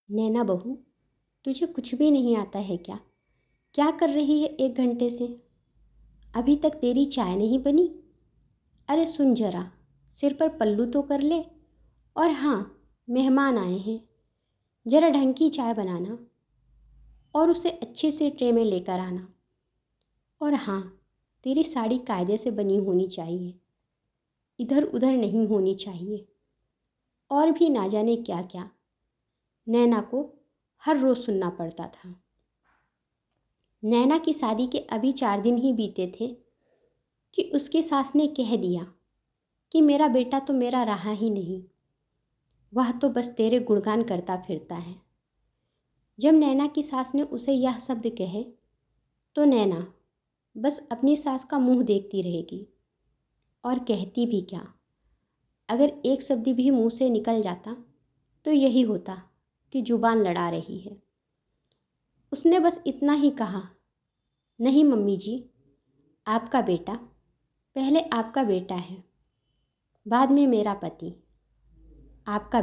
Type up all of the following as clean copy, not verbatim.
नैना बहू, तुझे कुछ भी नहीं आता है क्या? क्या कर रही है 1 घंटे से? अभी तक तेरी चाय नहीं बनी? अरे सुन जरा, सिर पर पल्लू तो कर ले। और हाँ, मेहमान आए हैं, जरा ढंग की चाय बनाना और उसे अच्छे से ट्रे में लेकर आना। और हाँ, तेरी साड़ी कायदे से बनी होनी चाहिए, इधर उधर नहीं होनी चाहिए। और भी ना जाने क्या क्या नैना को हर रोज़ सुनना पड़ता था। नैना की शादी के अभी 4 दिन ही बीते थे कि उसकी सास ने कह दिया कि मेरा बेटा तो मेरा रहा ही नहीं, वह तो बस तेरे गुणगान करता फिरता है। जब नैना की सास ने उसे यह शब्द कहे तो नैना बस अपनी सास का मुंह देखती रहेगी और कहती भी क्या। अगर एक शब्द भी मुंह से निकल जाता तो यही होता कि जुबान लड़ा रही है। उसने बस इतना ही कहा, नहीं मम्मी जी, आपका बेटा पहले आपका बेटा है, बाद में मेरा पति। आपका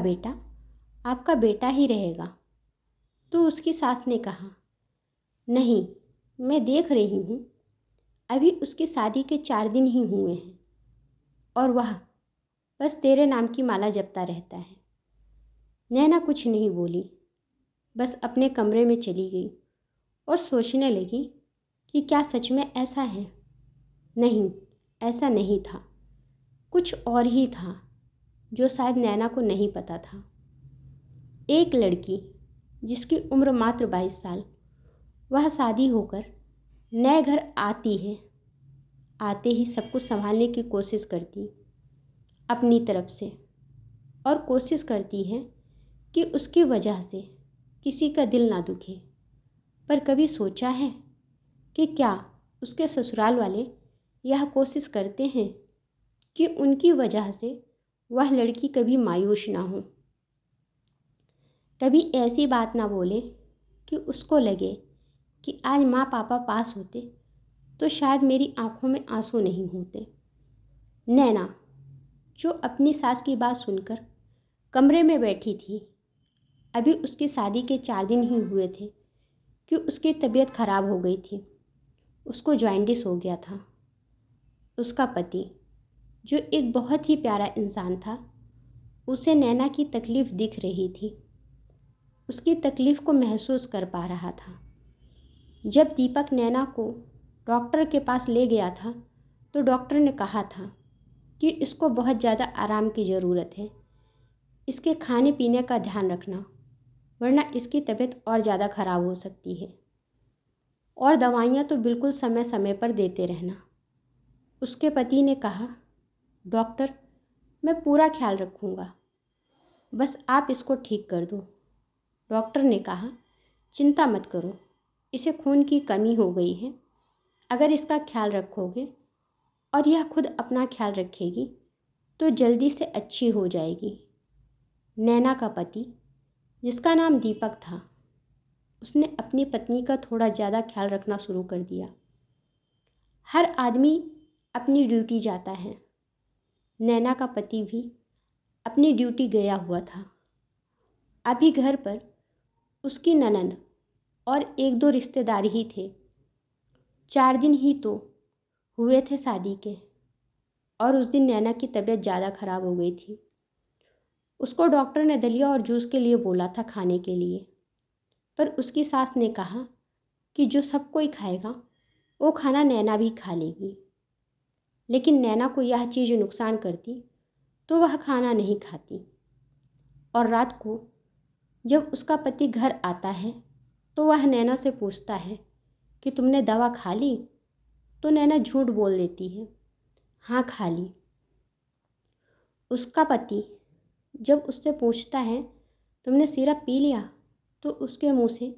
बेटा ही रहेगा। तो उसकी सास ने कहा, नहीं, मैं देख रही हूँ, अभी उसकी शादी के 4 दिन ही हुए हैं और वह बस तेरे नाम की माला जपता रहता है। नैना कुछ नहीं बोली, बस अपने कमरे में चली गई और सोचने लगी कि क्या सच में ऐसा है? नहीं, ऐसा नहीं था, कुछ और ही था जो शायद नैना को नहीं पता था। एक लड़की जिसकी उम्र मात्र 22 साल, वह शादी होकर नए घर आती है, आते ही सब कुछ संभालने की कोशिश करती अपनी तरफ से, और कोशिश करती है कि उसकी वजह से किसी का दिल ना दुखे। पर कभी सोचा है कि क्या उसके ससुराल वाले यह कोशिश करते हैं कि उनकी वजह से वह लड़की कभी मायूस ना हो, कभी ऐसी बात ना बोले कि उसको लगे कि आज माँ पापा पास होते तो शायद मेरी आंखों में आंसू नहीं होते। नैना, जो अपनी सास की बात सुनकर कमरे में बैठी थी, अभी उसकी शादी के 4 दिन ही हुए थे कि उसकी तबीयत खराब हो गई थी। उसको जॉइंटिस हो गया था। उसका पति, जो एक बहुत ही प्यारा इंसान था, उसे नैना की तकलीफ़ दिख रही थी, उसकी तकलीफ़ को महसूस कर पा रहा था। जब दीपक नैना को डॉक्टर के पास ले गया था तो डॉक्टर ने कहा था कि इसको बहुत ज़्यादा आराम की ज़रूरत है, इसके खाने पीने का ध्यान रखना, वरना इसकी तबीयत और ज़्यादा ख़राब हो सकती है, और दवाइयाँ तो बिल्कुल समय समय पर देते रहना। उसके पति ने कहा, डॉक्टर, मैं पूरा ख्याल रखूँगा, बस आप इसको ठीक कर दो। डॉक्टर ने कहा, चिंता मत करो, इसे खून की कमी हो गई है, अगर इसका ख्याल रखोगे और यह खुद अपना ख्याल रखेगी तो जल्दी से अच्छी हो जाएगी। नैना का पति, जिसका नाम दीपक था, उसने अपनी पत्नी का थोड़ा ज़्यादा ख्याल रखना शुरू कर दिया। हर आदमी अपनी ड्यूटी जाता है, नैना का पति भी अपनी ड्यूटी गया हुआ था। अभी घर पर उसकी ननंद और 1-2 रिश्तेदार ही थे। 4 दिन ही तो हुए थे शादी के, और उस दिन नैना की तबीयत ज़्यादा ख़राब हो गई थी। उसको डॉक्टर ने दलिया और जूस के लिए बोला था खाने के लिए, पर उसकी सास ने कहा कि जो सब कोई खाएगा वो खाना नैना भी खा लेगी। लेकिन नैना को यह चीज़ नुकसान करती तो वह खाना नहीं खाती। और रात को जब उसका पति घर आता है तो वह नैना से पूछता है कि तुमने दवा खा ली? तो नैना झूठ बोल देती है, हाँ खा ली। उसका पति जब उससे पूछता है तुमने सिरप पी लिया, तो उसके मुंह से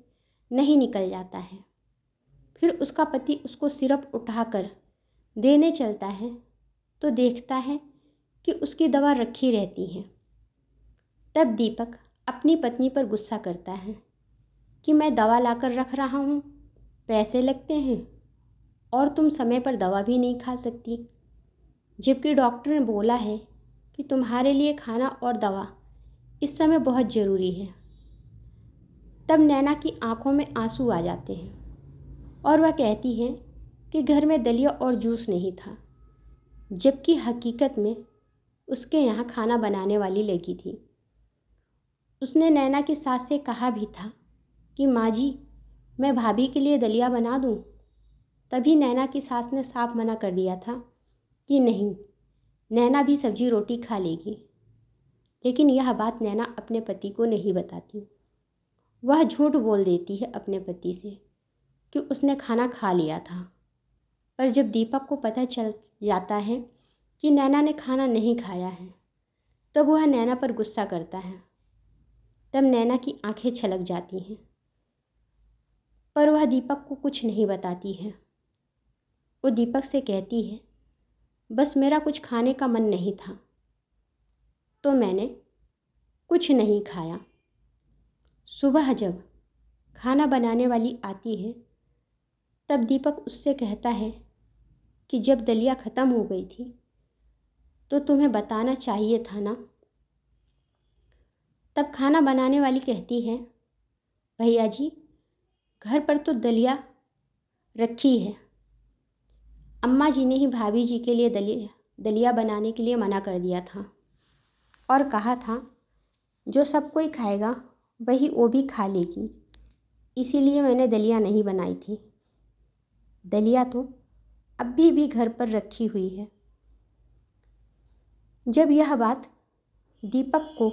नहीं निकल जाता है। फिर उसका पति उसको सिरप उठाकर देने चलता है तो देखता है कि उसकी दवा रखी रहती है। तब दीपक अपनी पत्नी पर गुस्सा करता है कि मैं दवा लाकर रख रहा हूँ, पैसे लगते हैं और तुम समय पर दवा भी नहीं खा सकती, जबकि डॉक्टर ने बोला है कि तुम्हारे लिए खाना और दवा इस समय बहुत ज़रूरी है। तब नैना की आंखों में आंसू आ जाते हैं और वह कहती है कि घर में दलिया और जूस नहीं था, जबकि हकीकत में उसके यहाँ खाना बनाने वाली लगी थी। उसने नैना की सास से कहा भी था कि माँ जी, मैं भाभी के लिए दलिया बना दूँ। तभी नैना की सास ने साफ मना कर दिया था कि नहीं, नैना भी सब्जी रोटी खा लेगी। लेकिन यह बात नैना अपने पति को नहीं बताती। वह झूठ बोल देती है अपने पति से कि उसने खाना खा लिया था। पर जब दीपक को पता चल जाता है कि नैना ने खाना नहीं खाया है, तब वह नैना पर गुस्सा करता है। तब नैना की आंखें छलक जाती हैं, पर वह दीपक को कुछ नहीं बताती है। वो दीपक से कहती है, बस मेरा कुछ खाने का मन नहीं था तो मैंने कुछ नहीं खाया। सुबह जब खाना बनाने वाली आती है, तब दीपक उससे कहता है कि जब दलिया ख़त्म हो गई थी तो तुम्हें बताना चाहिए था ना। तब खाना बनाने वाली कहती है, भैया जी, घर पर तो दलिया रखी है। अम्मा जी ने ही भाभी जी के लिए दलिया बनाने के लिए मना कर दिया था और कहा था जो सब कोई खाएगा वही वो भी खा लेगी, इसीलिए मैंने दलिया नहीं बनाई थी। दलिया तो अभी भी घर पर रखी हुई है। जब यह बात दीपक को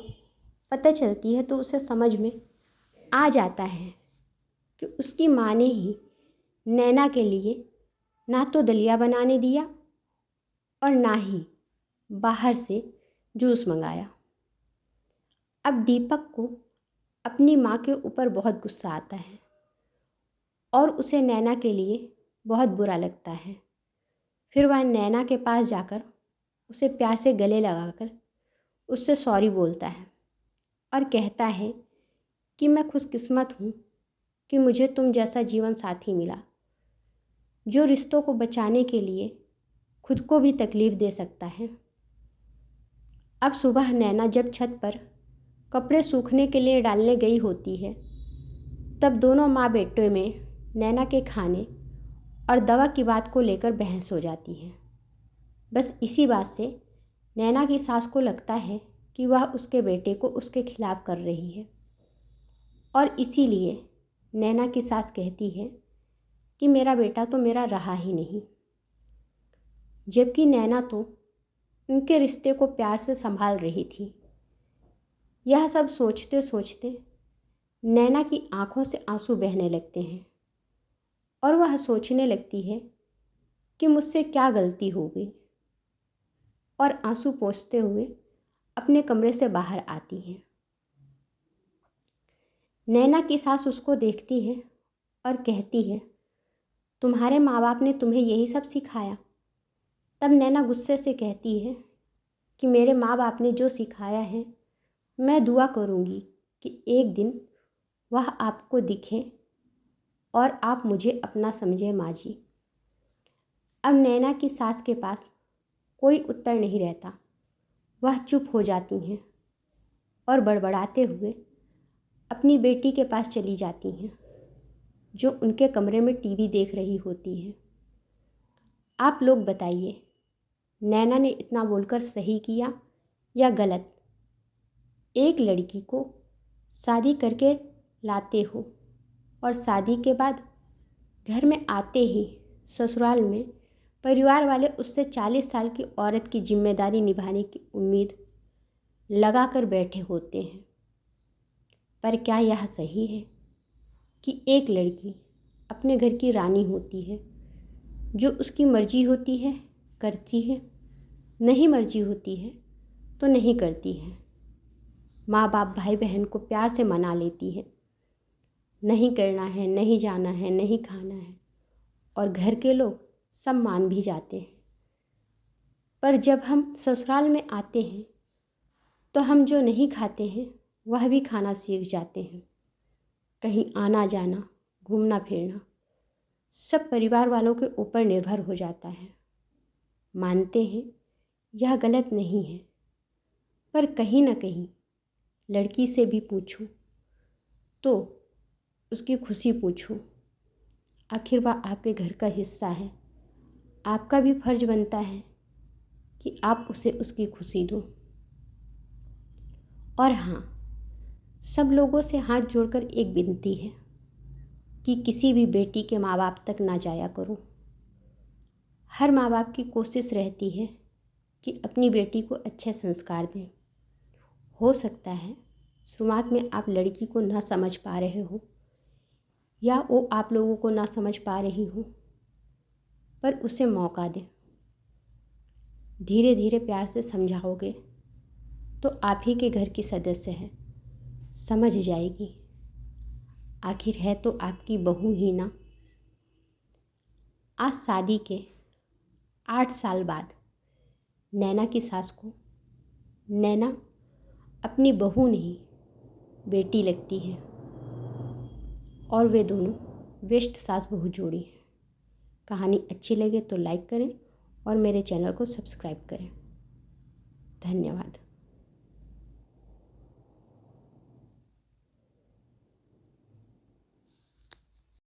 पता चलती है तो उसे समझ में आ जाता है कि उसकी माँ ने ही नैना के लिए ना तो दलिया बनाने दिया और ना ही बाहर से जूस मंगाया। अब दीपक को अपनी माँ के ऊपर बहुत गुस्सा आता है और उसे नैना के लिए बहुत बुरा लगता है। फिर वह नैना के पास जाकर उसे प्यार से गले लगाकर उससे सॉरी बोलता है और कहता है कि मैं खुशकिस्मत हूँ कि मुझे तुम जैसा जीवन साथी मिला, जो रिश्तों को बचाने के लिए खुद को भी तकलीफ़ दे सकता है। अब सुबह नैना जब छत पर कपड़े सूखने के लिए डालने गई होती है, तब दोनों माँ बेटे में नैना के खाने और दवा की बात को लेकर बहस हो जाती है। बस इसी बात से नैना की सास को लगता है कि वह उसके बेटे को उसके खिलाफ़ कर रही है और इसीलिए नैना की सास कहती है कि मेरा बेटा तो मेरा रहा ही नहीं, जबकि नैना तो उनके रिश्ते को प्यार से संभाल रही थी। यह सब सोचते सोचते नैना की आंखों से आंसू बहने लगते हैं और वह सोचने लगती है कि मुझसे क्या गलती हो गई, और आंसू पोंछते हुए अपने कमरे से बाहर आती है। नैना की सास उसको देखती है और कहती है, तुम्हारे माँ बाप ने तुम्हें यही सब सिखाया? तब नैना गुस्से से कहती है कि मेरे माँ बाप ने जो सिखाया है, मैं दुआ करूँगी कि एक दिन वह आपको दिखे और आप मुझे अपना समझे माँ जी। अब नैना की सास के पास कोई उत्तर नहीं रहता। वह चुप हो जाती हैं और बड़बड़ाते हुए अपनी बेटी के पास चली जाती हैं, जो उनके कमरे में टीवी देख रही होती है। आप लोग बताइए, नैना ने इतना बोलकर सही किया या गलत? एक लड़की को शादी करके लाते हो और शादी के बाद घर में आते ही ससुराल में परिवार वाले उससे 40 साल की औरत की जिम्मेदारी निभाने की उम्मीद लगा कर बैठे होते हैं। पर क्या यह सही है कि एक लड़की अपने घर की रानी होती है, जो उसकी मर्जी होती है करती है, नहीं मर्जी होती है तो नहीं करती है। माँ बाप भाई बहन को प्यार से मना लेती है, नहीं करना है, नहीं जाना है, नहीं खाना है, और घर के लोग सब मान भी जाते हैं। पर जब हम ससुराल में आते हैं तो हम जो नहीं खाते हैं वह भी खाना सीख जाते हैं। कहीं आना जाना, घूमना फिरना सब परिवार वालों के ऊपर निर्भर हो जाता है। मानते हैं यह गलत नहीं है, पर कहीं ना कहीं लड़की से भी पूछूं तो उसकी खुशी पूछूं। आखिर वह आपके घर का हिस्सा है। आपका भी फर्ज बनता है कि आप उसे उसकी खुशी दो। और हाँ, सब लोगों से हाथ जोड़कर एक विनती है कि किसी भी बेटी के माँ बाप तक ना जाया करो। हर माँ बाप की कोशिश रहती है कि अपनी बेटी को अच्छे संस्कार दें। हो सकता है शुरुआत में आप लड़की को ना समझ पा रहे हो या वो आप लोगों को ना समझ पा रही हो, पर उसे मौका दें। धीरे धीरे प्यार से समझाओगे तो आप ही के घर की सदस्य है, समझ जाएगी। आखिर है तो आपकी बहू ही ना। आज शादी के 8 साल बाद नैना की सास को नैना अपनी बहू नहीं बेटी लगती है और वे दोनों बेस्ट सास बहू जोड़ी हैं। कहानी अच्छी लगे तो लाइक करें और मेरे चैनल को सब्सक्राइब करें। धन्यवाद।